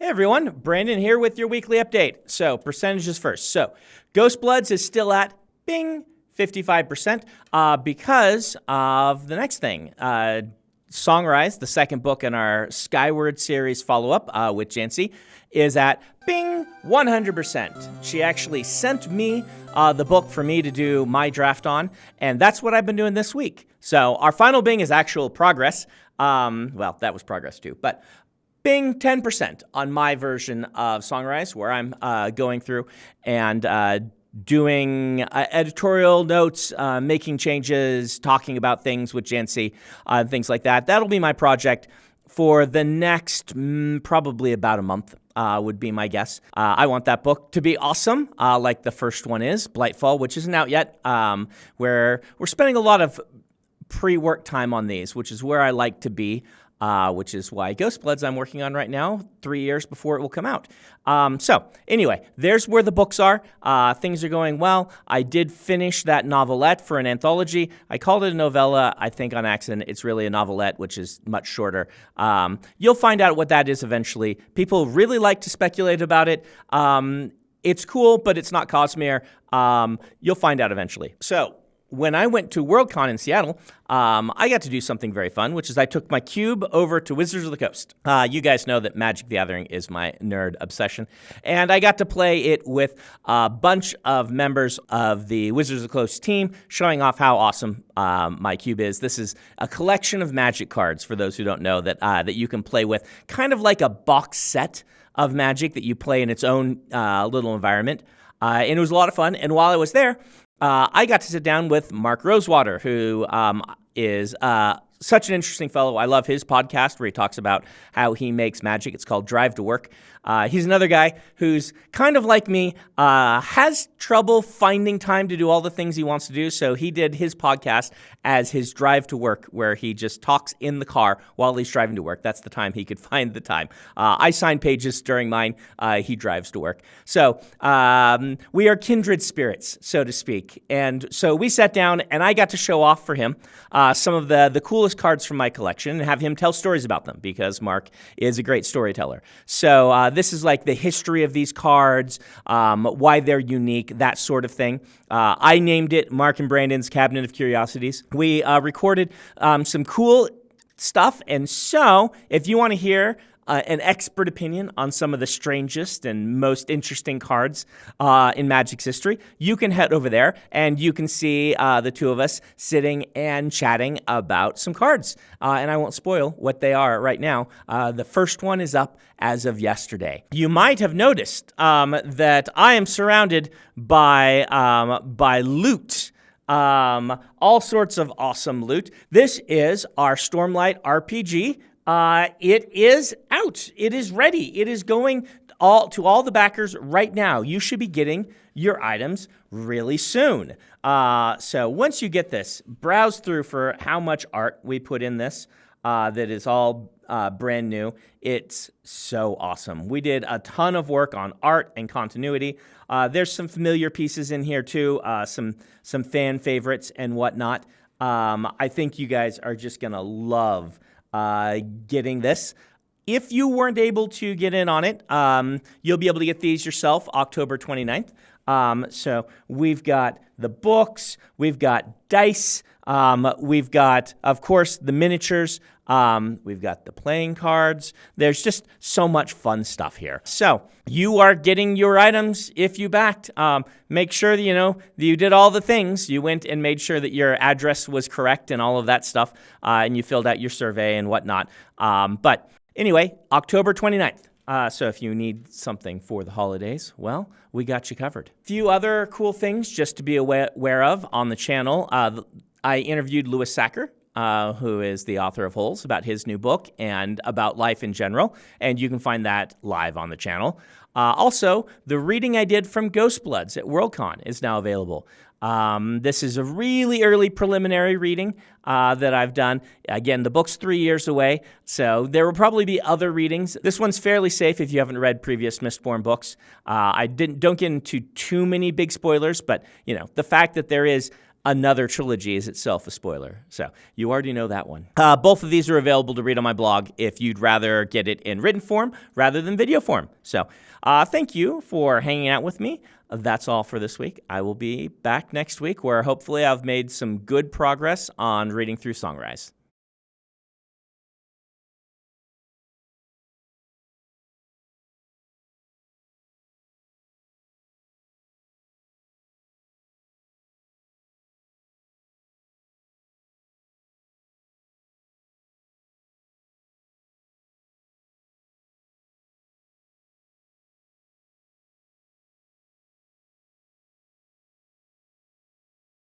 Hey everyone, Brandon here with your weekly update. So percentages first. So Ghost Bloods is still at bing 55% because of the next thing. Songrise, the second book in our Skyward series follow-up with Jancy, is at bing 100%. She actually sent me the book for me to do my draft on, and that's what I've been doing this week. So our final bing is actual progress. Well, that was progress too, but bing 10% on my version of Songrise, where I'm going through and doing editorial notes, making changes, talking about things with Jancy, things like that. That'll be my project for the next probably about a month. Would be my guess. I want that book to be awesome, like the first one is, Blightfall, which isn't out yet, where we're spending a lot of pre-work time on these, which is where I like to be. Which is why Ghost Bloods I'm working on right now, 3 years before it will come out. So anyway, there's where the books are. Things are going well. I did finish that novelette for an anthology. I called it a novella, I think on accident. It's really a novelette, which is much shorter. You'll find out what that is eventually. People really like to speculate about it. It's cool, but it's not Cosmere. You'll find out eventually. So when I went to Worldcon in Seattle, I got to do something very fun, which is I took my cube over to Wizards of the Coast. You guys know that Magic the Gathering is my nerd obsession. And I got to play it with a bunch of members of the Wizards of the Coast team, showing off how awesome my cube is. This is a collection of Magic cards, for those who don't know, that you can play with, kind of like a box set of Magic that you play in its own little environment. And it was a lot of fun. And while I was there, I got to sit down with Mark Rosewater, who is such an interesting fellow. I love his podcast where he talks about how he makes Magic. It's called Drive to Work. He's another guy who's kind of like me, has trouble finding time to do all the things he wants to do. So he did his podcast as his drive to work, where he just talks in the car while he's driving to work. That's the time he could find the time. I sign pages during mine. He drives to work. So we are kindred spirits, so to speak. And so we sat down and I got to show off for him some of the coolest cards from my collection and have him tell stories about them, because Mark is a great storyteller. So this is like the history of these cards, why they're unique, that sort of thing. I named it Mark and Brandon's Cabinet of Curiosities. We recorded some cool stuff, and so if you want to hear an expert opinion on some of the strangest and most interesting cards in Magic's history, you can head over there and you can see the two of us sitting and chatting about some cards. And I won't spoil what they are right now. The first one is up as of yesterday. You might have noticed that I am surrounded by loot. All sorts of awesome loot. This is our Stormlight RPG. It is out. It is ready. It is going to all the backers right now. You should be getting your items really soon. So once you get this, browse through for how much art we put in this. That is all brand new. It's so awesome. We did a ton of work on art and continuity. There's some familiar pieces in here too, some fan favorites and whatnot. I think you guys are just gonna love getting this. If you weren't able to get in on it, you'll be able to get these yourself October 29th. So we've got the books, we've got dice, we've got, of course, the miniatures, we've got the playing cards. There's just so much fun stuff here. So you are getting your items if you backed. Make sure that you did all the things. You went and made sure that your address was correct and all of that stuff, and you filled out your survey and whatnot. But anyway, October 29th. So if you need something for the holidays, well, we got you covered. A few other cool things just to be aware of on the channel. I interviewed Louis Sacker, who is the author of Holes, about his new book and about life in general, and you can find that live on the channel. Also, the reading I did from Ghost Bloods at Worldcon is now available. This is a really early preliminary reading that I've done. Again, the book's 3 years away, so there will probably be other readings. This one's fairly safe if you haven't read previous Mistborn books. I don't get into too many big spoilers, but the fact that there is Another trilogy is itself a spoiler. So you already know that one. Both of these are available to read on my blog if you'd rather get it in written form rather than video form. So thank you for hanging out with me. That's all for this week. I will be back next week where hopefully I've made some good progress on reading through Songrise.